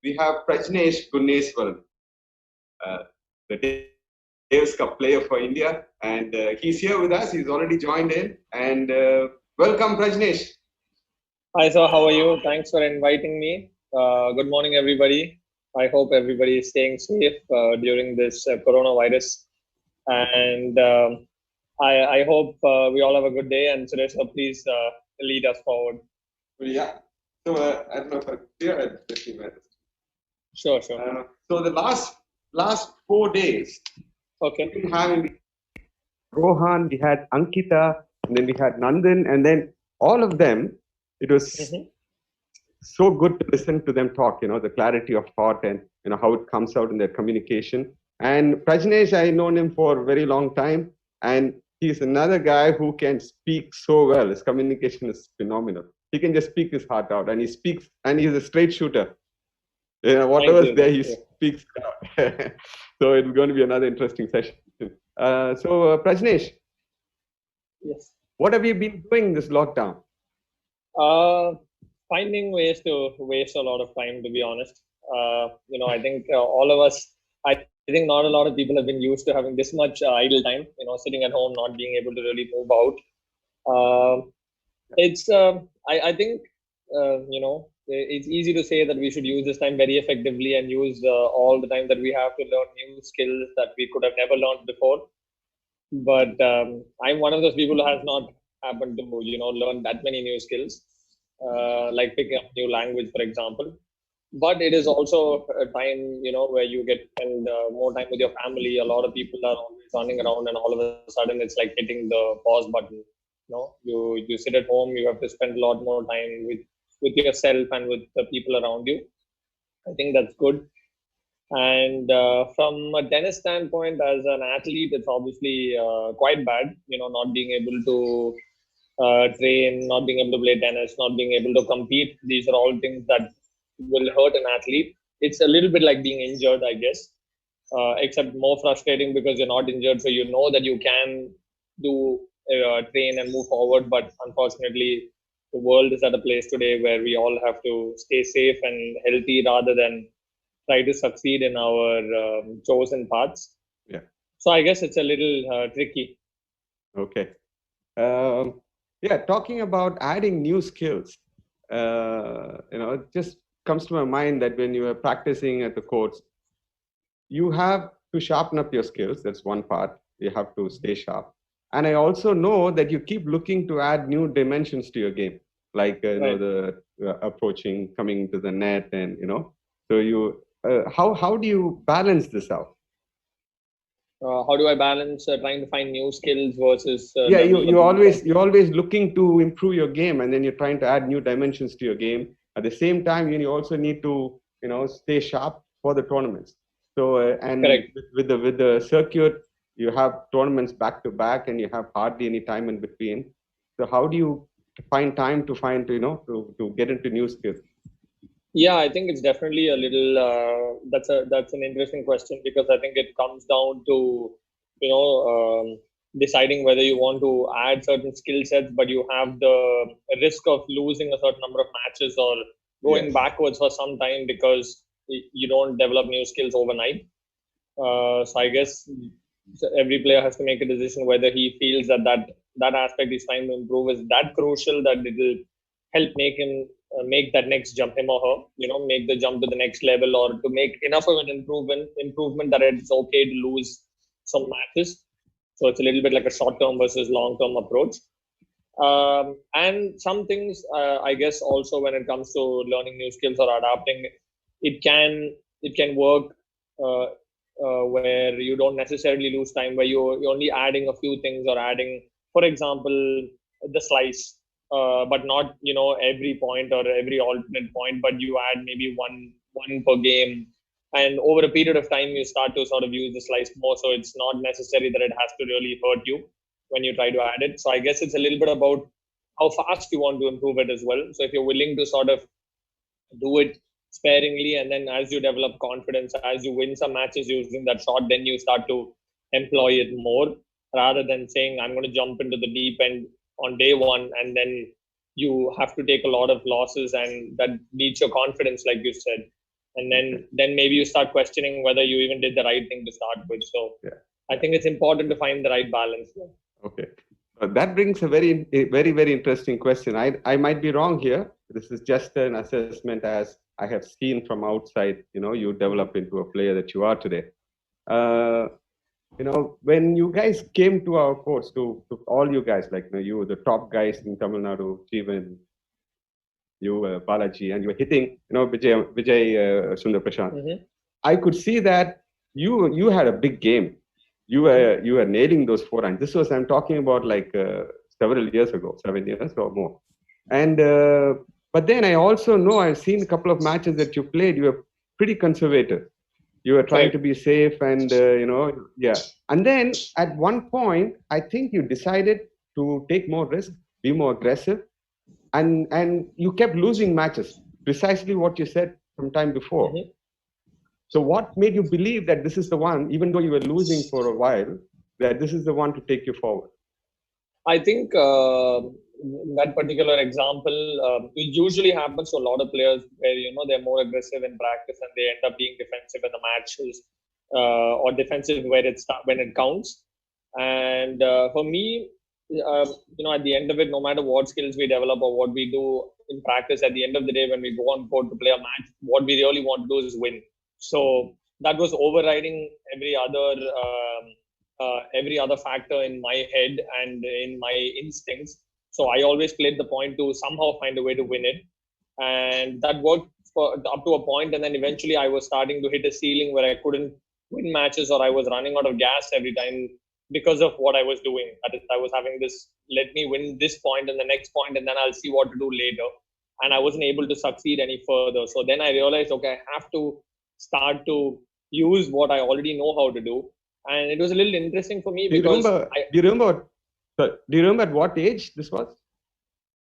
we have Prajnesh uh, the Davis Cup player for India, and he's here with us. He's already joined in, and welcome, Prajnesh. Hi, sir. How are you? Thanks for inviting me. Good morning, everybody. I hope everybody is staying safe during this coronavirus. And I hope we all have a good day. And Suresh, sir, please lead us forward. Well, yeah. So I don't know if I'm clear at 15 minutes. Sure, sure. So the last 4 days, Okay. we have Rohan, we had Ankita, and then we had Nandan, and then all of them. It was so good to listen to them talk. The clarity of thought and how it comes out in their communication. And Prajnesh, I known him for a very long time, and he's another guy who can speak so well. His communication is phenomenal. He can just speak his heart out, and he speaks, and he's a straight shooter. Whatever's there, he speaks out. So it's going to be another interesting session. Prajnesh, yes, what have you been doing this lockdown? Finding ways to waste a lot of time, to be honest. I think all of us, I think not a lot of people have been used to having this much idle time, sitting at home, not being able to really move out. I think, it's easy to say that we should use this time very effectively and use all the time that we have to learn new skills that we could have never learned before. But I'm one of those people who has not happened to, learn that many new skills, like picking up new language, for example. But it is also a time, where you get spend more time with your family. A lot of people are always running around, and all of a sudden it's like hitting the pause button. You sit at home, you have to spend a lot more time with yourself and with the people around you. I think that's good. And from a tennis standpoint, as an athlete, it's obviously quite bad, not being able to train, not being able to play tennis, not being able to compete. These are all things that will hurt an athlete. It's a little bit like being injured, I guess, except more frustrating because you're not injured. So you know that you can do train and move forward. But unfortunately, the world is at a place today where we all have to stay safe and healthy rather than try to succeed in our chosen paths. Yeah. So I guess it's a little tricky. Okay. Yeah, talking about adding new skills, it just comes to my mind that when you are practicing at the courts, you have to sharpen up your skills. That's one part. You have to stay sharp. And I also know that you keep looking to add new dimensions to your game, like the approaching, coming to the net, and So how do you balance this out? How do I balance trying to find new skills versus you're always looking to improve your game, and then you're trying to add new dimensions to your game. At the same time, you also need to stay sharp for the tournaments. So and with the circuit, you have tournaments back to back, and you have hardly any time in between. So how do you find time to get into new skills? Yeah, I think it's definitely a little. That's an interesting question because I think it comes down to deciding whether you want to add certain skill sets, but you have the risk of losing a certain number of matches or going backwards for some time because you don't develop new skills overnight. So I guess every player has to make a decision whether he feels that aspect he's trying to improve is that crucial that it will help make him make that next jump, him or her, make the jump to the next level, or to make enough of an improvement that it's okay to lose some matches. So it's a little bit like a short term versus long term approach. And some things, I guess, also when it comes to learning new skills or adapting, it can work where you don't necessarily lose time, where you're only adding a few things or adding, for example, the slice, but not every point or every alternate point, but you add maybe one per game, and over a period of time you start to sort of use the slice more. So it's not necessary that it has to really hurt you when you try to add it. So I guess it's a little bit about how fast you want to improve it as well. So if you're willing to sort of do it sparingly, and then as you develop confidence, as you win some matches using that shot, then you start to employ it more, rather than saying I'm going to jump into the deep end on day one, and then you have to take a lot of losses, and that needs your confidence, like you said. and then maybe you start questioning whether you even did the right thing to start with. So Yeah. I think it's important to find the right balance. Okay. That brings a very interesting question. I might be wrong here. This is just an assessment as I have seen from outside. You develop into a player that you are today. When you guys came to our course, to all you guys, like you, the top guys in Tamil Nadu, Jeevan, you, Balaji, and you were hitting, Vijay Sundar Prashant. Mm-hmm. I could see that you had a big game. You were nailing those forehands. This was, I'm talking about, like several years ago, 7 years or more. And but then I also know, I've seen a couple of matches that you played. You were pretty conservative. You were trying to be safe, and yeah. And then at one point, I think you decided to take more risk, be more aggressive, and you kept losing matches. Precisely what you said some time before. Mm-hmm. So what made you believe that this is the one, even though you were losing for a while, that this is the one to take you forward? I think that particular example, it usually happens to a lot of players where they're more aggressive in practice and they end up being defensive in the matches, or defensive when it counts. And for me, at the end of it, no matter what skills we develop or what we do in practice, at the end of the day, when we go on court to play a match, what we really want to do is win. So that was overriding every other factor in my head and in my instincts. So I always played the point to somehow find a way to win it, and that worked up to a point. And then eventually, I was starting to hit a ceiling where I couldn't win matches, or I was running out of gas every time because of what I was doing. I was having this, let me win this point and the next point, and then I'll see what to do later. And I wasn't able to succeed any further. So then I realized, okay, I have to start to use what I already know how to do. And it was a little interesting for me because do you remember at what age this was?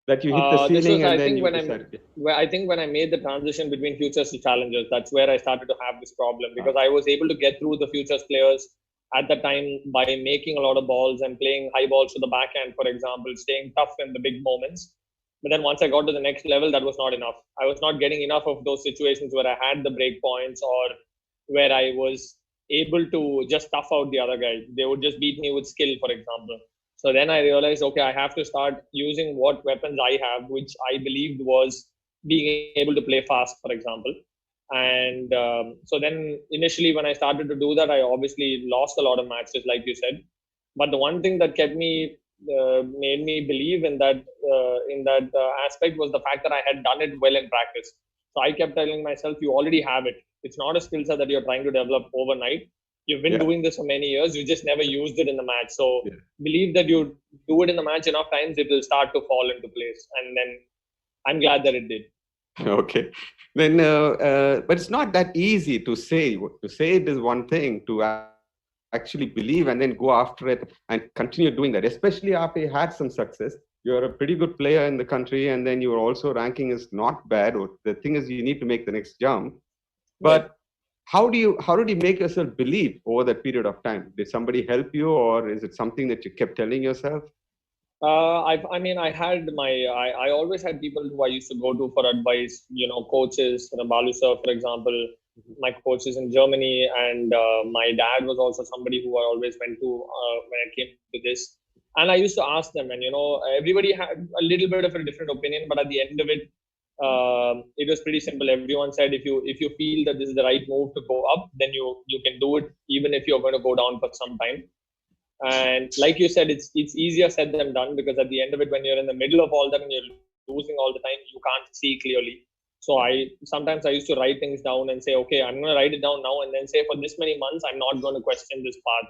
That you hit the this ceiling was, and I then think, you decided. I think when I made the transition between futures to challengers, that's where I started to have this problem, because I was able to get through the futures players at the time by making a lot of balls and playing high balls to the backhand, for example, staying tough in the big moments. But then once I got to the next level, that was not enough. I was not getting enough of those situations where I had the break points, or where I was able to just tough out the other guy. They would just beat me with skill, for example. So then I realized, okay, I have to start using what weapons I have, which I believed was being able to play fast, for example. And so then initially, when I started to do that, I obviously lost a lot of matches, like you said. But the one thing that made me believe in that aspect was the fact that I had done it well in practice. So I kept telling myself, you already have it. It's not a skill set that you're trying to develop overnight. You've been doing this for many years. You just never used it in the match. So believe that you do it in the match enough times, it will start to fall into place. And then I'm glad that it did. Okay. Then, but it's not that easy to say. To say it is one thing. To actually believe and then go after it and continue doing that, especially after you had some success. You're a pretty good player in the country, and then your also ranking is not bad. The thing is, you need to make the next jump. But how did you make yourself believe over that period of time? Did somebody help you, or is it something that you kept telling yourself? I always had people who I used to go to for advice, coaches, Balu sir, for example, my coaches in Germany, and my dad was also somebody who I always went to when it came to this. And I used to ask them, and everybody had a little bit of a different opinion, but at the end of it, it was pretty simple. Everyone said, if you feel that this is the right move to go up, then you can do it, even if you're going to go down for some time. And like you said, it's easier said than done, because at the end of it, when you're in the middle of all that and you're losing all the time, you can't see clearly. So sometimes I used to write things down and say, okay, I'm going to write it down now, and then say, for this many months, I'm not going to question this path.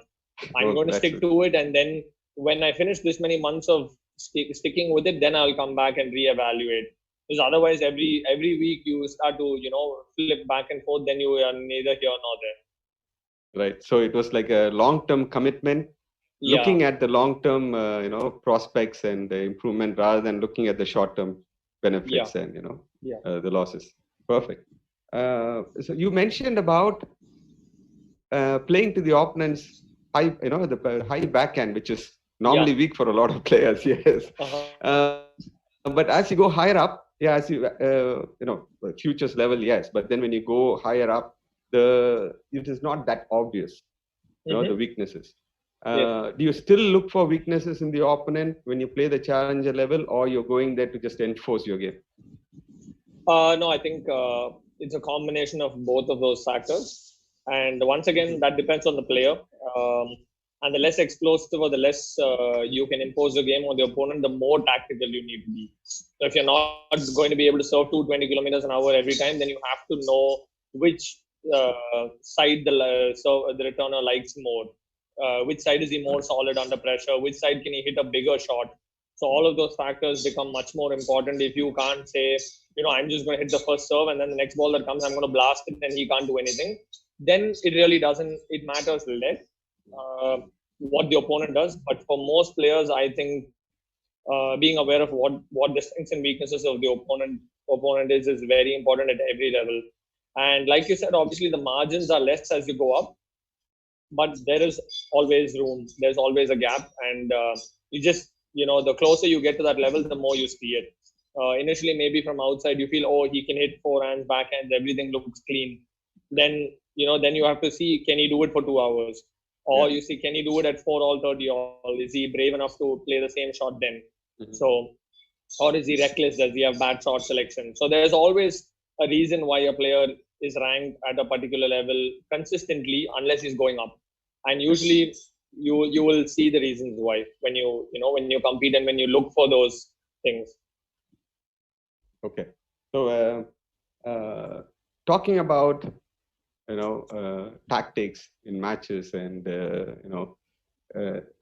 I'm going to stick to it, and then when I finish this many months of sticking with it, then I'll come back and reevaluate. Because otherwise, every week you start to flip back and forth, then you are neither here nor there. Right. So it was like a long-term commitment, looking at the long-term prospects and the improvement, rather than looking at the short-term benefits and the losses. Perfect. So you mentioned about playing to the opponent's high, the high backhand, which is normally weak for a lot of players. Yes. But as you go higher up, yeah, as futures level, yes, but then when you go higher up, it is not that obvious, the weaknesses. Yes. Do you still look for weaknesses in the opponent when you play the challenger level, or you're going there to just enforce your game? No, I think it's a combination of both of those factors. And once again, that depends on the player. Um, and the less explosive or the less you can impose your game on the opponent, the more tactical you need to be. So if you're not going to be able to serve 220 kilometers an hour every time, then you have to know which side the returner likes more. Which side is he more solid under pressure? Which side can he hit a bigger shot? So all of those factors become much more important if you can't say, I'm just going to hit the first serve and then the next ball that comes, I'm going to blast it and he can't do anything. Then it really doesn't, it matters less what the opponent does. But for most players, I think being aware of what the strengths and weaknesses of the opponent is very important at every level. And like you said, obviously the margins are less as you go up, but there is always room. There's always a gap, and you just the closer you get to that level, the more you see it. Initially, maybe from outside, you feel, oh, he can hit forehands, backhands, everything looks clean. Then then you have to see, can he do it for 2 hours, or you see, can he do it at 4 all 30 all? Is he brave enough to play the same shot then? So, or is he reckless? Does he have bad shot selection? So there's always a reason why a player is ranked at a particular level consistently, unless he's going up. And usually, you will see the reasons why when when you compete and when you look for those things. Okay, so talking about tactics in matches, and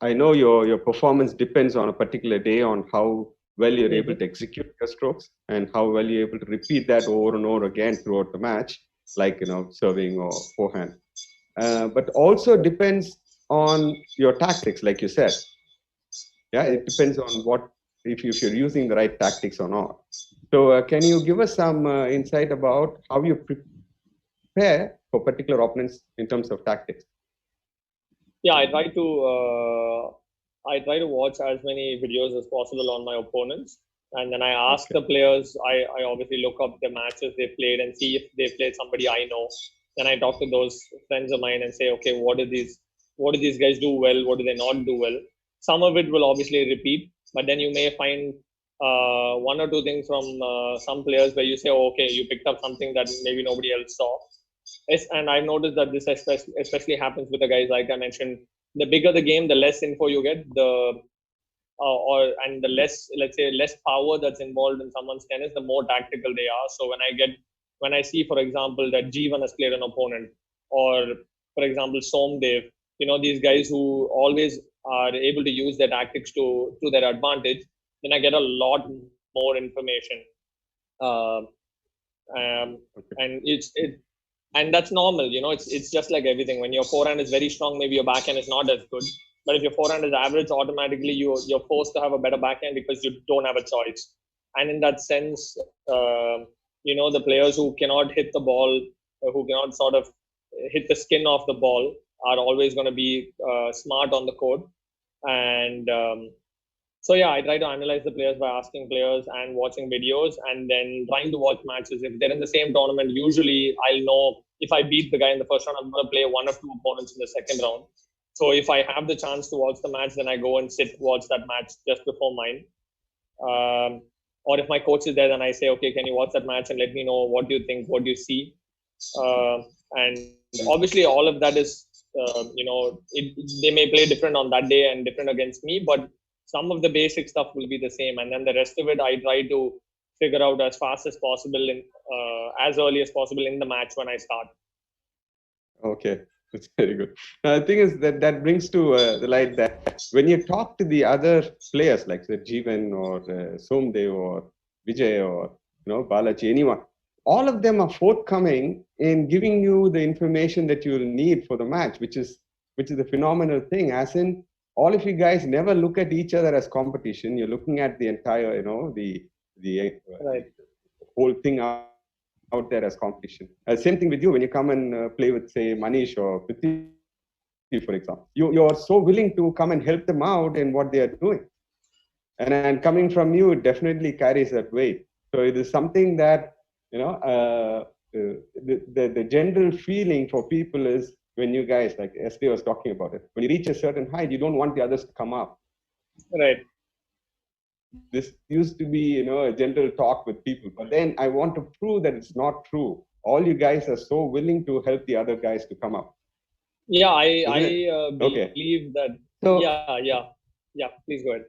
I know your performance depends on a particular day on how well you're able to execute your strokes and how well you're able to repeat that over and over again throughout the match, like serving or forehand. But also depends on your tactics, like you said. Yeah, it depends on if you're using the right tactics or not. So can you give us some insight about how you prepare for particular opponents in terms of tactics? Yeah, I try to watch as many videos as possible on my opponents, and then I ask the players. I obviously look up the matches they played and see if they played somebody I know. Then I talk to those friends of mine and say, okay, what do these guys do well? What do they not do well? Some of it will obviously repeat, but then you may find one or two things from some players where you say, oh, okay, you picked up something that maybe nobody else saw. Yes, and I've noticed that this especially happens with the guys like I mentioned. The bigger the game, the less info you get, and the less, let's say, less power that's involved in someone's tennis, the more tactical they are. So when I see, for example, that Jeevan has played an opponent, or for example, Somdev, these guys who always are able to use their tactics to their advantage, then I get a lot more information. Uh, and and that's normal. It's just like everything. When your forehand is very strong, maybe your backhand is not as good. But if your forehand is average, automatically you're forced to have a better backhand because you don't have a choice. And in that sense, the players who cannot hit the ball, who cannot sort of hit the skin off the ball, are always going to be smart on the court. And so yeah, I try to analyze the players by asking players and watching videos, and then trying to watch matches. If they're in the same tournament, usually I'll know if I beat the guy in the first round, I'm going to play one or two opponents in the second round. So if I have the chance to watch the match, then I go and watch that match just before mine. Or if my coach is there, then I say, okay, can you watch that match and let me know what do you think, what do you see? And obviously, all of that is, they may play different on that day and different against me, but some of the basic stuff will be the same, and then the rest of it I try to figure out as fast as possible, as early as possible in the match when I start. Okay, that's very good. Now, the thing is that brings to the light that when you talk to the other players, like say Jeevan or Somdev or Vijay or Balaji, anyone, all of them are forthcoming in giving you the information that you'll need for the match, which is a phenomenal thing. As in, all of you guys never look at each other as competition. You're looking at the entire, the whole thing out there as competition. Same thing with you when you come and play with, say, Manish or Prithvi, for example. You're so willing to come and help them out in what they are doing. And coming from you, it definitely carries that weight. So it is something that, the general feeling for people is when you guys, like SD was talking about it, when you reach a certain height, you don't want the others to come up. Right. This used to be, a general talk with people, but then I want to prove that it's not true. All you guys are so willing to help the other guys to come up, Yeah, isn't it? Okay. believe that. So, Yeah. Please go ahead.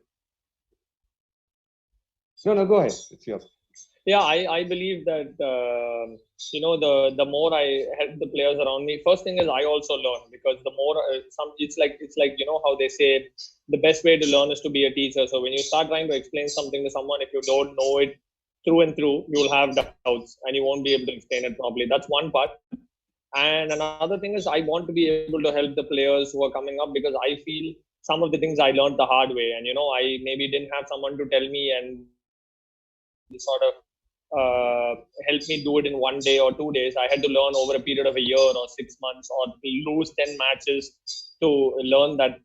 no, no, go ahead. It's yours. Yeah, I believe that the more I help the players around me, first thing is I also learn, because the more it's like how they say the best way to learn is to be a teacher. So when you start trying to explain something to someone, if you don't know it through and through, you'll have doubts and you won't be able to explain it properly. That's one part. And another thing is I want to be able to help the players who are coming up, because I feel some of the things I learned the hard way, and I maybe didn't have someone to tell me and sort of help me do it in 1 day or 2 days. I had to learn over a period of a year or 6 months, or lose 10 matches to learn that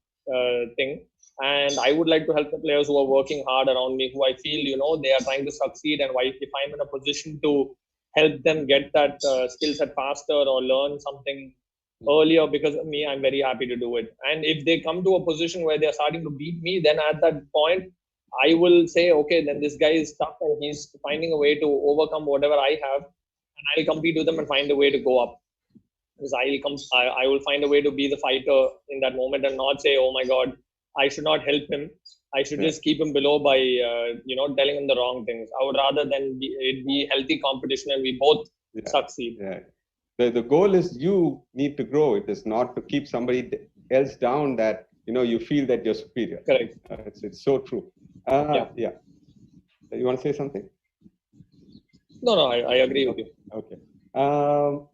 thing. And I would like to help the players who are working hard around me, who I feel they are trying to succeed, and if I'm in a position to help them get that skill set faster or learn something earlier because of me, I'm very happy to do it. And if they come to a position where they're starting to beat me, then at that point I will say, okay, then this guy is tough and he's finding a way to overcome whatever I have, and I'll compete with them and find a way to go up. Because I will find a way to be the fighter in that moment, and not say, oh my God, I should not help him. I should just keep him below by telling him the wrong things. I would rather than it be healthy competition and we both succeed. Yeah. The goal is you need to grow. It is not to keep somebody else down that you feel that you're superior. Correct. It's so true. Yeah. You want to say something? No, I agree with you. Okay.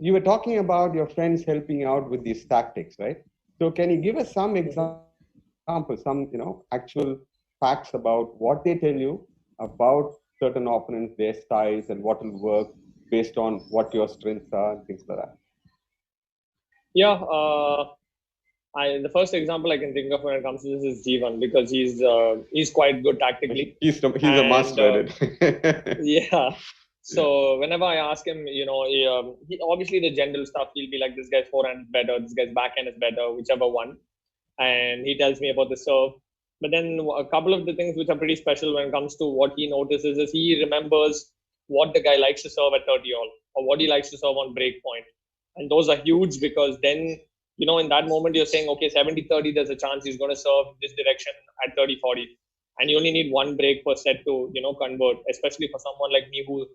You were talking about your friends helping out with these tactics, right? So can you give us some examples, some actual facts about what they tell you about certain opponents, their styles, and what will work based on what your strengths are and things like that? Yeah. The first example I can think of when it comes to this is Jeevan, because he's quite good tactically. He's a master at it. Yeah. So whenever I ask him, he, obviously the general stuff, he'll be like, this guy's forehand is better, this guy's backhand is better, whichever one. And he tells me about the serve. But then a couple of the things which are pretty special when it comes to what he notices is he remembers what the guy likes to serve at 30 all, or what he likes to serve on break point. And those are huge, because then, in that moment you're saying, okay, 70-30, there's a chance he's going to serve this direction at 30-40. And you only need one break per set to, convert, especially for someone like me who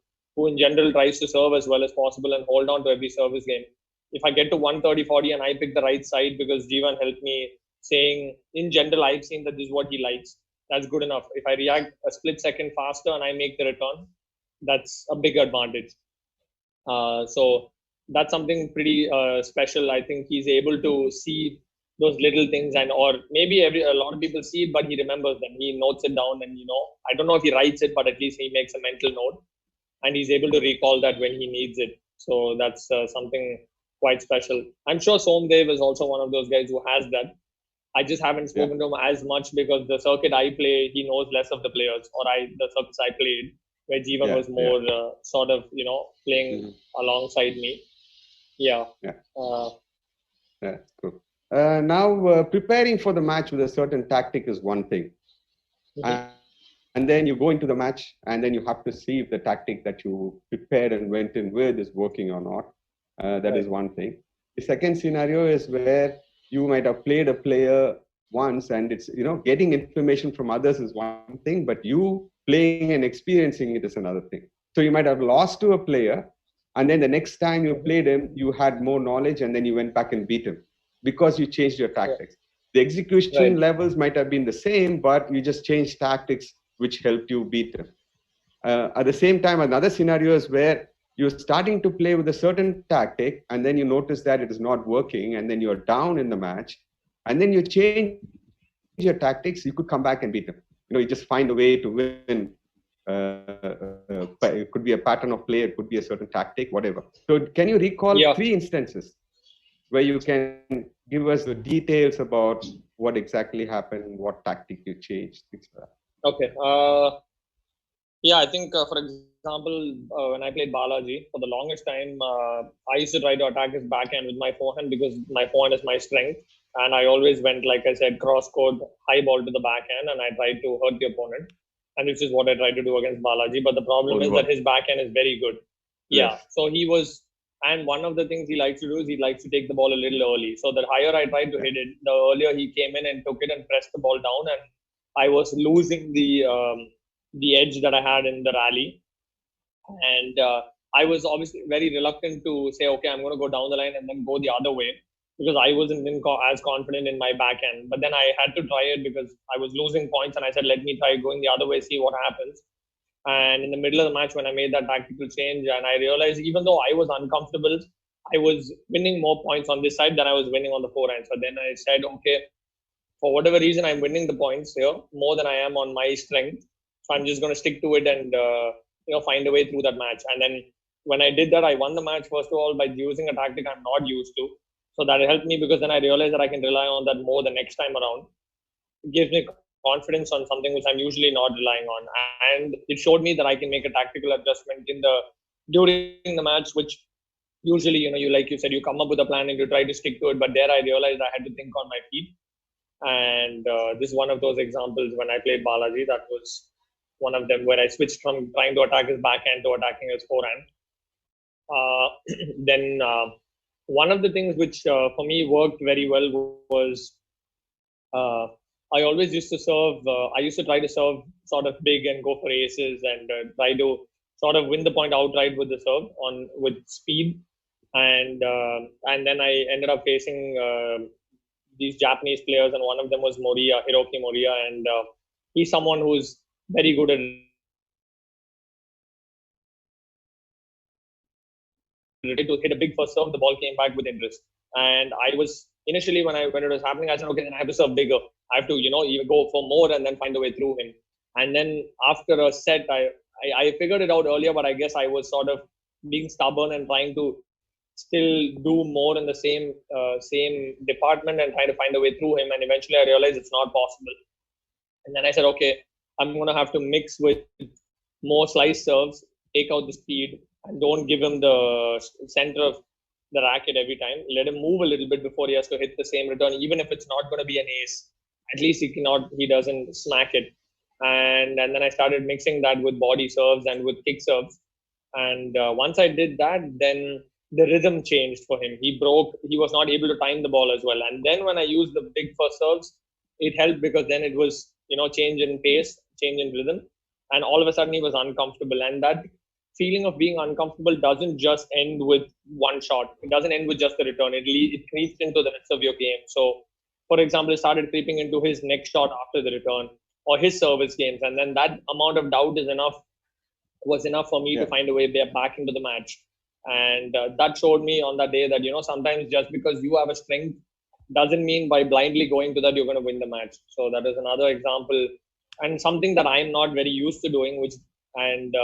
in general tries to serve as well as possible and hold on to every service game. If I get to 130-40 and I pick the right side because Jeevan helped me saying, in general, I've seen that this is what he likes, that's good enough. If I react a split second faster and I make the return, that's a big advantage. So that's something pretty special. I think he's able to see those little things, and or maybe a lot of people see it, but he remembers them. He notes it down, and I don't know if he writes it, but at least he makes a mental note, and he's able to recall that when he needs it. So that's something quite special. I'm sure Somdev is also one of those guys who has that. I just haven't spoken to him as much because the circuit I play, he knows less of the players, or the circuits I played, where Jeevan was more sort of, playing alongside me. Yeah. Yeah, cool. Now, preparing for the match with a certain tactic is one thing. And then you go into the match, and then you have to see if the tactic that you prepared and went in with is working or not. That is one thing. The second scenario is where you might have played a player once, and it's, getting information from others is one thing, but you playing and experiencing it is another thing. So you might have lost to a player, and then the next time you played him, you had more knowledge, and then you went back and beat him because you changed your tactics. The execution levels might have been the same, but you just changed tactics which helped you beat them. At the same time, another scenario is where you're starting to play with a certain tactic, and then you notice that it is not working, and then you're down in the match, and then you change your tactics, you could come back and beat them. You just find a way to win. It could be a pattern of play, it could be a certain tactic, whatever. So can you recall 3 instances where you can give us the details about what exactly happened, what tactic you changed, things like that? Okay. Yeah, I think, for example, example, when I played Balaji, for the longest time, I used to try to attack his backhand with my forehand because my forehand is my strength. And I always went, like I said, cross court, high ball to the backhand, and I tried to hurt the opponent. And which is what I tried to do against Balaji. But the problem is that his backhand is very good. Yeah. Yes. So he was, and one of the things he likes to do is he likes to take the ball a little early. So the higher I tried to hit it, the earlier he came in and took it and pressed the ball down, and I was losing the edge that I had in the rally. And I was obviously very reluctant to say, okay, I'm going to go down the line and then go the other way because I wasn't as confident in my backhand. But then I had to try it because I was losing points, and I said, let me try going the other way, see what happens. And in the middle of the match, when I made that tactical change, and I realized even though I was uncomfortable, I was winning more points on this side than I was winning on the forehand. So then I said, okay, for whatever reason, I'm winning the points here more than I am on my strength. So I'm just going to stick to it and find a way through that match. And then when I did that, I won the match first of all by using a tactic I'm not used to. So that helped me because then I realized that I can rely on that more the next time around. It gives me confidence on something which I'm usually not relying on, and it showed me that I can make a tactical adjustment during the match, which usually you like you said, you come up with a plan and you try to stick to it. But there I realized I had to think on my feet. And this is one of those examples when I played Balaji. That was one of them where I switched from trying to attack his backhand to attacking his forehand. Uh, then one of the things which for me worked very well was uh, I always used to serve. I used to try to serve sort of big and go for aces and try to sort of win the point outright with the serve on with speed. And then I ended up facing these Japanese players, and one of them was Hiroki Moriya, and he's someone who's very good at returning balls. So I tried to hit a big first serve. The ball came back with interest, and I was initially when it was happening, I said, okay, then I have to serve bigger. I have to even go for more and then find a way through him. And then after a set, I figured it out earlier, but I guess I was sort of being stubborn and trying to still do more in the same department and trying to find a way through him. And eventually, I realized it's not possible. And then I said, okay, I'm going to have to mix with more slice serves, take out the speed, and don't give him the center of the racket every time. Let him move a little bit before he has to hit the same return, even if it's not going to be an ace. At least he doesn't smack it. And then I started mixing that with body serves and with kick serves. And once I did that, then the rhythm changed for him. He was not able to time the ball as well. And then when I used the big first serves, it helped because then it was, change in pace, change in rhythm. And all of a sudden he was uncomfortable. And that feeling of being uncomfortable doesn't just end with one shot. It doesn't end with just the return. It creeps into the rest of your game. So, for example, it started creeping into his next shot after the return or his service games. And then that amount of doubt was enough for me to find a way back into the match. And that showed me on that day that, sometimes just because you have a strength doesn't mean by blindly going to that you're going to win the match. So that is another example and something that I'm not very used to doing, and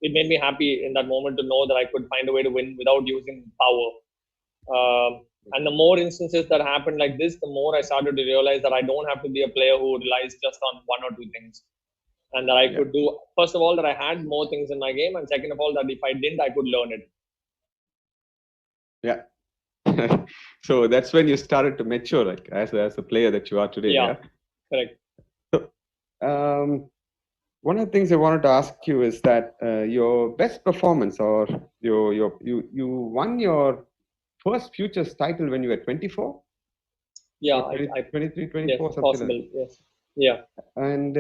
it made me happy in that moment to know that I could find a way to win without using power. And the more instances that happened like this, the more I started to realize that I don't have to be a player who relies just on one or two things. And that I could do, first of all, that I had more things in my game. And second of all, that if I didn't, I could learn it. Yeah. So that's when you started to mature, like as a player that you are today. Yeah. Correct. So, one of the things I wanted to ask you is that your best performance, or you won your first futures title when you were 24. Yeah, 23, 24, yes, something possible. like. Yes. Yeah. And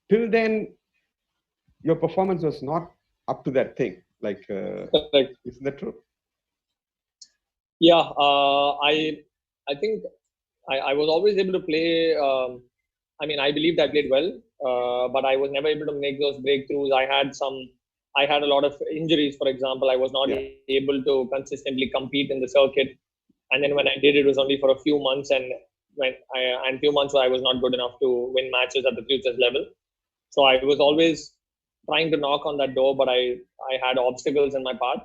till then, your performance was not up to that thing. Like, correct. Isn't that true? Yeah, I think I was always able to play. I believed I played well, but I was never able to make those breakthroughs. I had a lot of injuries. For example, I was not able to consistently compete in the circuit, and then when I did, it was only for a few months, and few months where I was not good enough to win matches at the futures level. So I was always trying to knock on that door, but I had obstacles in my path.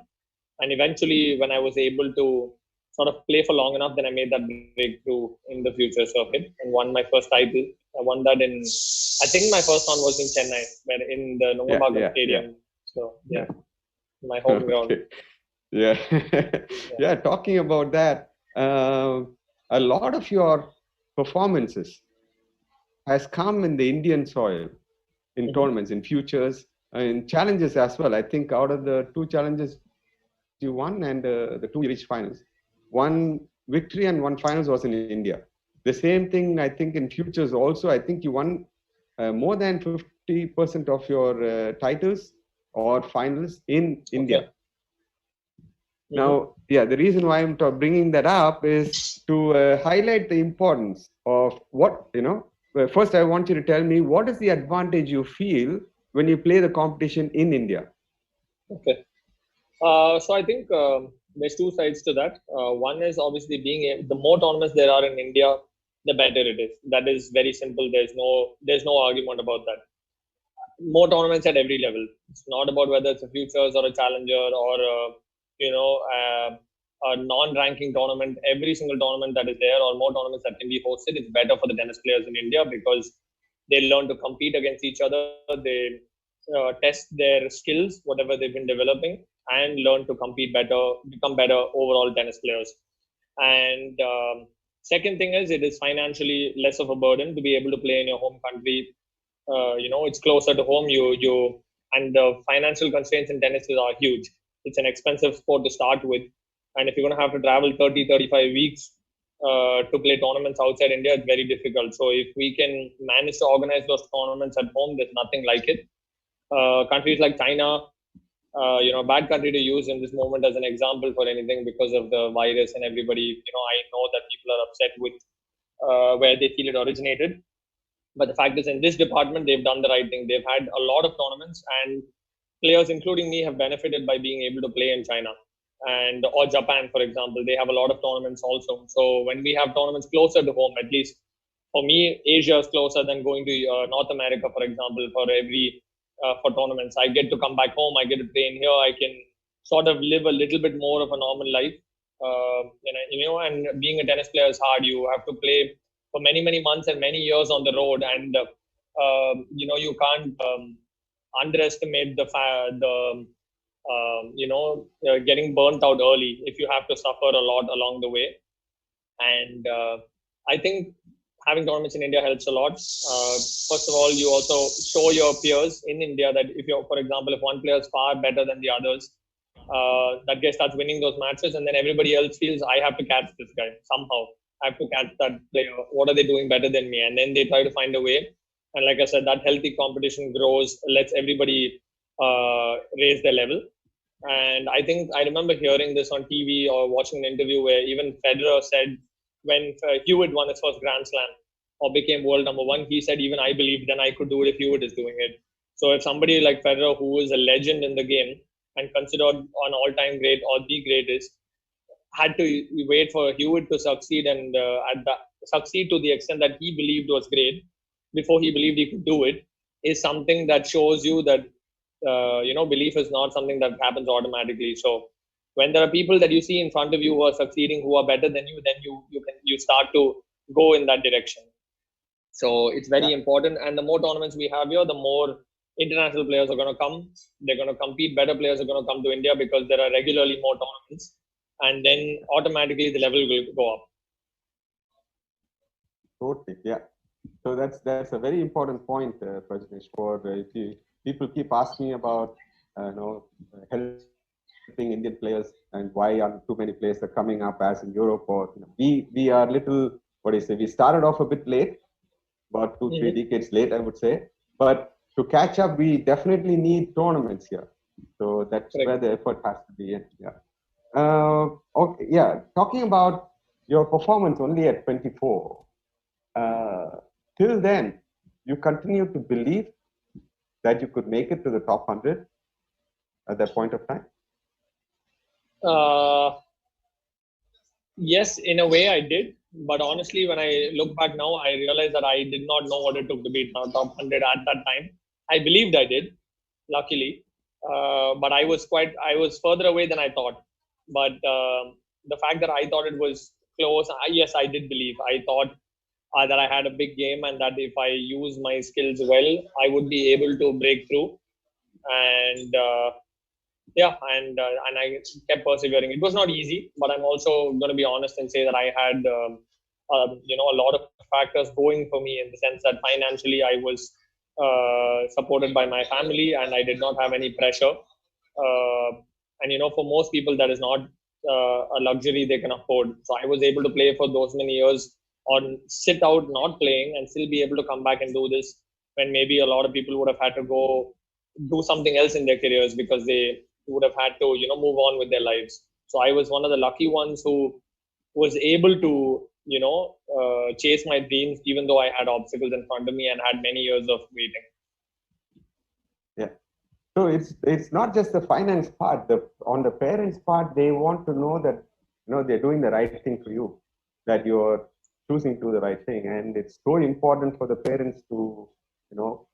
And eventually, when I was able to sort of play for long enough, then I made that breakthrough in the future circuit and won my first title. I won that I think my first one was in Chennai, where in the Nungabagan Stadium. So yeah, my home ground. Okay. Yeah. Yeah. Yeah. Talking about that, a lot of your performances has come in the Indian soil in Hmm. tournaments, in futures, in challenges as well. I think out of the two challenges you won and the two you reached finals, one victory and one finals was in India. The same thing, I think, in futures also. I think you won more than 50% of your titles or finals in India. Okay. Hmm. Now, yeah, the reason why I'm bringing that up is to highlight the importance of what, first, I want you to tell me what is the advantage you feel when you play the competition in India? Okay. So I think there's two sides to that. One is obviously the more tournaments there are in India, the better it is. That is very simple. There's no argument about that. More tournaments at every level. It's not about whether it's a futures or a challenger or you know a non-ranking tournament. Every single tournament that is there, or more tournaments that can be hosted, it's better for the tennis players in India because they learn to compete against each other. They test their skills, whatever they've been developing, and learn to compete better, become better overall tennis players. And second thing is, it is financially less of a burden to be able to play in your home country. It's closer to home. You and the financial constraints in tennis are huge. It's an expensive sport to start with, and if you're going to have to travel 30, 35 weeks to play tournaments outside India, it's very difficult. So if we can manage to organize those tournaments at home, there's nothing like it. Countries like China, bad country to use in this moment as an example for anything because of the virus and everybody. I know that people are upset with where they feel it originated. But the fact is, in this department, they've done the right thing. They've had a lot of tournaments, and players, including me, have benefited by being able to play in China and or Japan, for example. They have a lot of tournaments also. So when we have tournaments closer to home, at least for me, Asia is closer than going to North America, for example, for tournaments. I get to come back home. I get to train here. I can sort of live a little bit more of a normal life. And being a tennis player is hard. You have to play for many, many months and many years on the road, and you can't underestimate the getting burnt out early if you have to suffer a lot along the way. And I think having tournaments in India helps a lot. First of all, you also show your peers in India that if you're, for example, if one player is far better than the others, that guy starts winning those matches, and then everybody else feels I have to catch this guy somehow. I have to catch that player. What are they doing better than me? And then they try to find a way. And like I said, that healthy competition grows, lets everybody raise their level. And I think I remember hearing this on TV or watching an interview where even Federer said when Hewitt won his first Grand Slam or became world number one, he said, even I believe then I could do it if Hewitt is doing it. So if somebody like Federer, who is a legend in the game and considered an all-time great or the greatest, had to wait for Hewitt to succeed and succeed to the extent that he believed was great before he believed he could do it, is something that shows you that belief is not something that happens automatically. So when there are people that you see in front of you who are succeeding, who are better than you, then you start to go in that direction. So it's very Yeah. important. And the more tournaments we have here, the more international players are going to come. They're going to compete. Better players are going to come to India because there are regularly more tournaments, and then automatically the level will go up. Totally. Yeah. So that's a very important point, Prajnesh. For if people keep asking about helping Indian players and why aren't too many players are coming up as in Europe, or we are little, what do you say, we started off a bit late, about 2 3 Mm-hmm. decades late, I would say. But to catch up, we definitely need tournaments here. So that's where Correct. the effort has to be in. Yeah. Okay. Yeah. Talking about your performance only at 24. Uh, Till then, you continue to believe that you could make it to the top 100 at that point of time? Uh, yes, in a way I did. But honestly, when I look back now, I realize that I did not know what it took to beat top 100 at that time. I believed I did, luckily. But I was further away than I thought. But the fact that I thought it was close, yes, I did believe. I thought that I had a big game and that if I use my skills well, I would be able to break through. and and I kept persevering. It was not easy, but I'm also going to be honest and say that I had a lot of factors going for me, in the sense that financially I was supported by my family, and I did not have any pressure. And for most people, that is not a luxury they can afford. So I was able to play for those many years, or sit out not playing, and still be able to come back and do this, when maybe a lot of people would have had to go do something else in their careers, because they would have had to move on with their lives. So I was one of the lucky ones who was able to chase my dreams, even though I had obstacles in front of me and had many years of waiting. Yeah. So it's not just the finance part. On the parents' part, they want to know that they're doing the right thing for you, that you're choosing to do the right thing, and it's so important for the parents to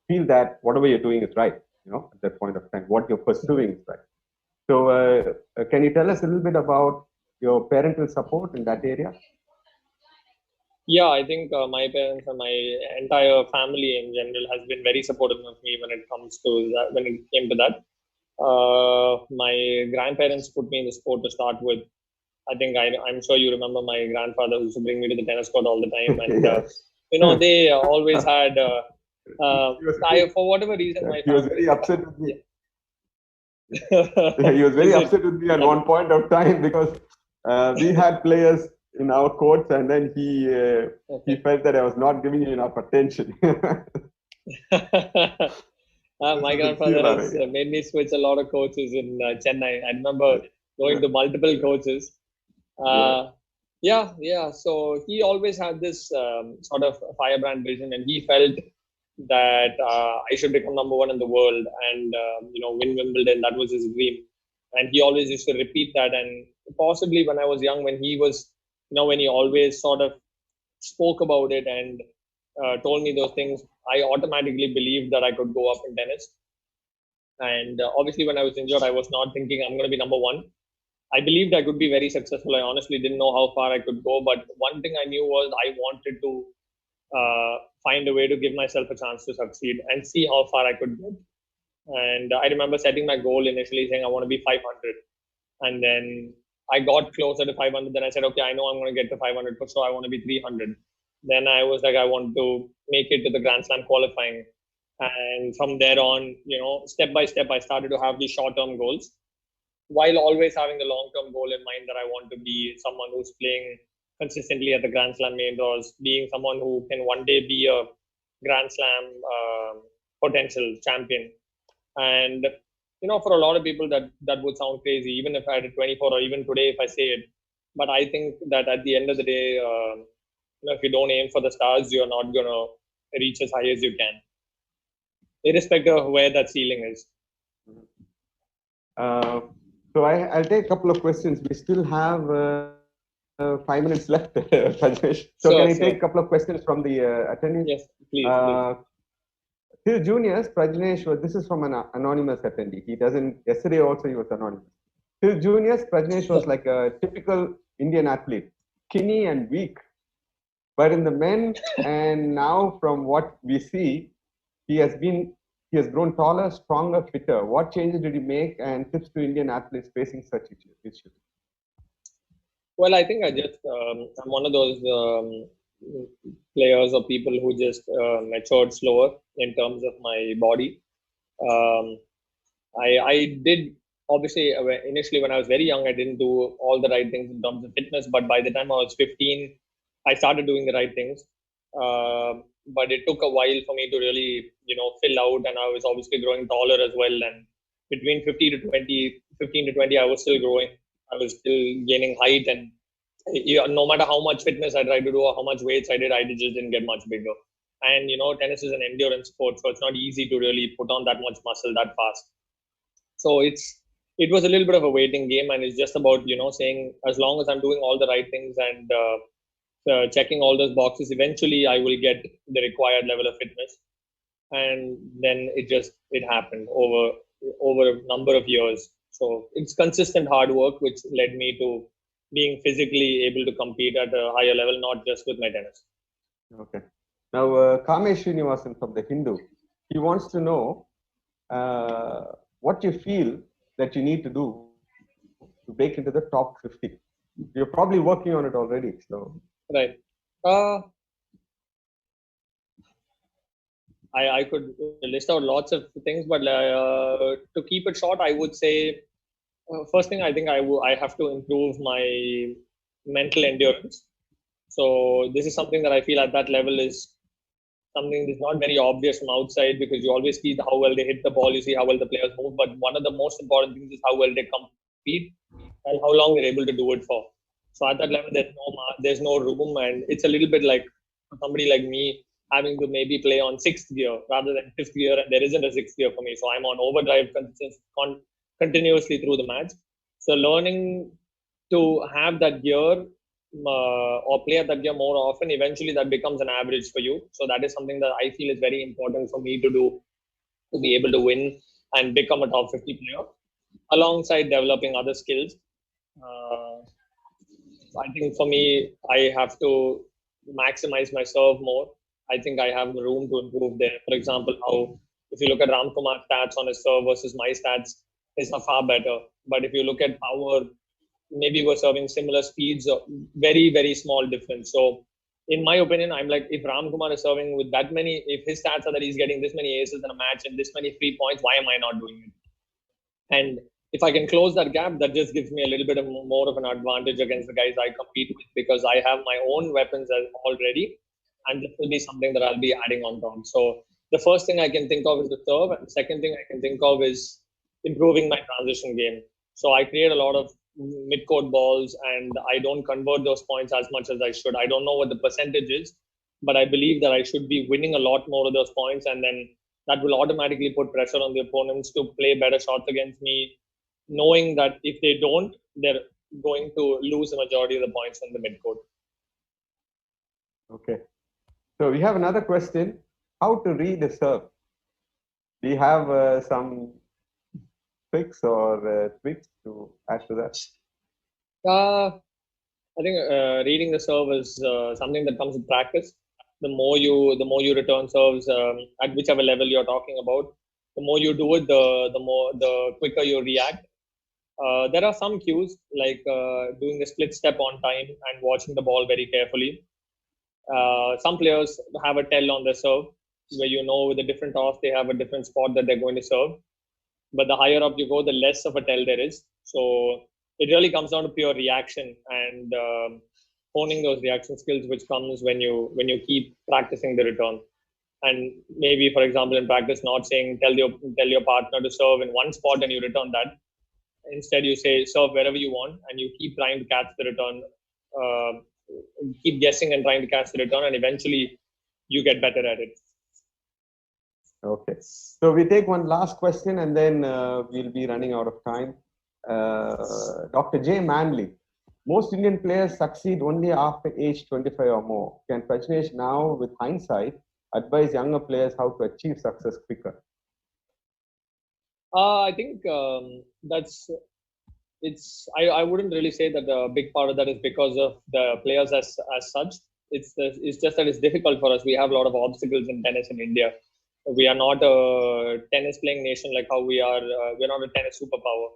feel that whatever you're doing is right. At that point of time, what you're pursuing is right. So, can you tell us a little bit about your parental support in that area? Yeah, I think my parents and my entire family in general has been very supportive of me when it comes to that. When it came to that, my grandparents put me in the sport to start with. I think I'm sure you remember my grandfather who used to bring me to the tennis court all the time, and Yes. they always had. He was very, For whatever reason, my he was family. very upset with me. He was very Is it? upset with me at one point of time because we had players in our courts, and then he Okay. felt that I was not giving you enough attention. This My was in grandfather Sierra, has yeah. made me switch a lot of coaches in Chennai. I remember going Yeah. to multiple coaches. Yeah. Yeah. So he always had this sort of firebrand vision, and he felt that I should become number one in the world, and win Wimbledon. That was his dream, and he always used to repeat that. And possibly when I was young, when he was, when he always sort of spoke about it and told me those things, I automatically believed that I could go up in tennis. And obviously, when I was injured, I was not thinking I'm going to be number one. I believed I could be very successful. I honestly didn't know how far I could go, but one thing I knew was I wanted to find a way to give myself a chance to succeed and see how far I could get. And I remember setting my goal initially, saying I want to be 500, and then I got closer to 500. Then I said, okay, I know I'm going to get to 500 for sure. I want to be 300. Then I was like, I want to make it to the Grand Slam qualifying. And from there on, step by step, I started to have these short-term goals, while always having the long-term goal in mind, that I want to be someone who's playing consistently at the Grand Slam main draws, being someone who can one day be a Grand Slam potential champion. And for a lot of people, that would sound crazy, even if I had a 24, or even today if I say it. But I think that at the end of the day, if you don't aim for the stars, you're not gonna reach as high as you can, irrespective of where that ceiling is. Uh, so I'll take a couple of questions. We still have 5 minutes left, Prajnesh. So can Sure, I take sure. a couple of questions from the attendees? Yes, please. Uh, Dear juniors, Prajnesh, this is from an anonymous attendee. He doesn't, yesterday also he was anonymous. Till juniors, Prajnesh was like a typical Indian athlete, skinny and weak. But in the men, and now from what we see, he has grown taller, stronger, fitter. What changes did he make, and tips to Indian athletes facing such issues? Well, I think I'm one of those players or people who just matured slower in terms of my body. Um, I did, obviously, initially when I was very young, I didn't do all the right things in terms of fitness. But by the time I was 15, I started doing the right things. But it took a while for me to really, fill out, and I was obviously growing taller as well. And between 50 to 20, 15 to 20, I was still growing. I was still gaining height, and no matter how much fitness I tried to do or how much weights I did, I just didn't get much bigger. And tennis is an endurance sport, so it's not easy to really put on that much muscle that fast. So it was a little bit of a waiting game, and it's just about saying, as long as I'm doing all the right things and checking all those boxes, eventually I will get the required level of fitness. And then it happened over a number of years. So it's consistent hard work which led me to being physically able to compete at a higher level, not just with my tennis. Okay. Now, Kamesh Srinivasan from the Hindu, he wants to know what you feel that you need to do to break into the top 50. You're probably working on it already. So, Right. Uh, I could list out lots of things, but to keep it short, I would say first thing I think I have to improve my mental endurance. So this is something that I feel at that level is something that's not very obvious from outside because you always see how well they hit the ball, you see how well the players move, but one of the most important things is how well they compete and how long they're able to do it for. So at that level, there's no room, and it's a little bit like somebody like me having to maybe play on sixth gear rather than fifth gear, and there isn't a sixth gear for me, so I'm on overdrive continuously through the match. So learning to have that gear or play at that gear more often, eventually that becomes an average for you. So that is something that I feel is very important for me to do to be able to win and become a top 50 player alongside developing other skills. Uh, I think for me, I have to maximize my serve more. I think I have room to improve there. For example, how if you look at Ramkumar's stats on his serve versus my stats, his are far better. But if you look at power, maybe we're serving similar speeds, very, very small difference. So, in my opinion, I'm like, if Ramkumar is serving with that many, if his stats are that he's getting this many aces in a match and this many free points, why am I not doing it? And if I can close that gap, that just gives me a little bit of more of an advantage against the guys I compete with because I have my own weapons already, and this will be something that I'll be adding on top. So the first thing I can think of is the serve, and the second thing I can think of is improving my transition game. So I create a lot of mid-court balls, and I don't convert those points as much as I should. I don't know what the percentage is, but I believe that I should be winning a lot more of those points, and then that will automatically put pressure on the opponents to play better shots against me, knowing that if they don't, they're going to lose the majority of the points in the midcourt. okay. So we have another question: how to read a serve? Do you have some tricks or tweaks to add to that? Uh, I think reading the serve is something that comes with practice. The more you return serves at whichever level you're talking about, the more you do it, the quicker you react. There are some cues like doing a split step on time and watching the ball very carefully. Some players have a tell on their serve where you know with a different toss they have a different spot that they're going to serve. But the higher up you go, the less of a tell there is. So it really comes down to pure reaction and honing those reaction skills, which comes when you keep practicing the return. And maybe, for example, in practice, not saying tell your partner to serve in one spot and you return that. Instead, you say serve wherever you want, and you keep trying to catch the return. Uh, keep guessing and trying to catch the return, and eventually you get better at it. Okay. So we take one last question and then we'll be running out of time. Dr. J. Manley. Most Indian players succeed only after age 25 or more. Can Prajnesh now, with hindsight, advise younger players how to achieve success quicker? I think that's it's. I wouldn't really say that a big part of that is because of the players as such. It's just that it's difficult for us. We have a lot of obstacles in tennis in India. We are not a tennis playing nation like how we are. We're not a tennis superpower.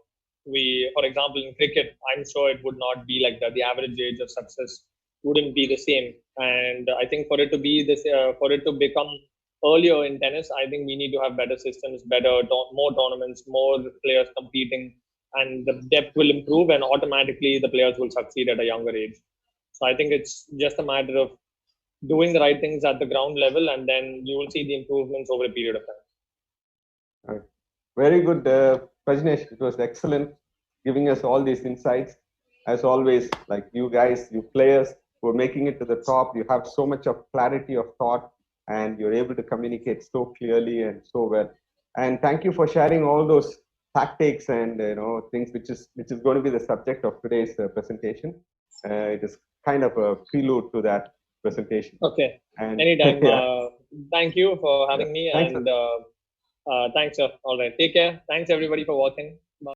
For example, in cricket, I'm sure it would not be like that. The average age of success wouldn't be the same. And I think for it to be this, for it to become earlier in tennis, I think we need to have better systems, more tournaments, more players competing, and the depth will improve, and automatically the players will succeed at a younger age. So I think it's just a matter of doing the right things at the ground level, and then you will see the improvements over a period of time. Right. Very good, Prajnesh. It was excellent giving us all these insights. As always, like you guys, you players who are making it to the top, you have so much of clarity of thought and you're able to communicate so clearly and so well. And thank you for sharing all those tactics and things which is going to be the subject of today's presentation. It is kind of a prelude to that presentation. Okay. And Anytime. yeah, Thank you for having me, thanks. and thanks, sir. All right. Take care. Thanks, everybody, for watching.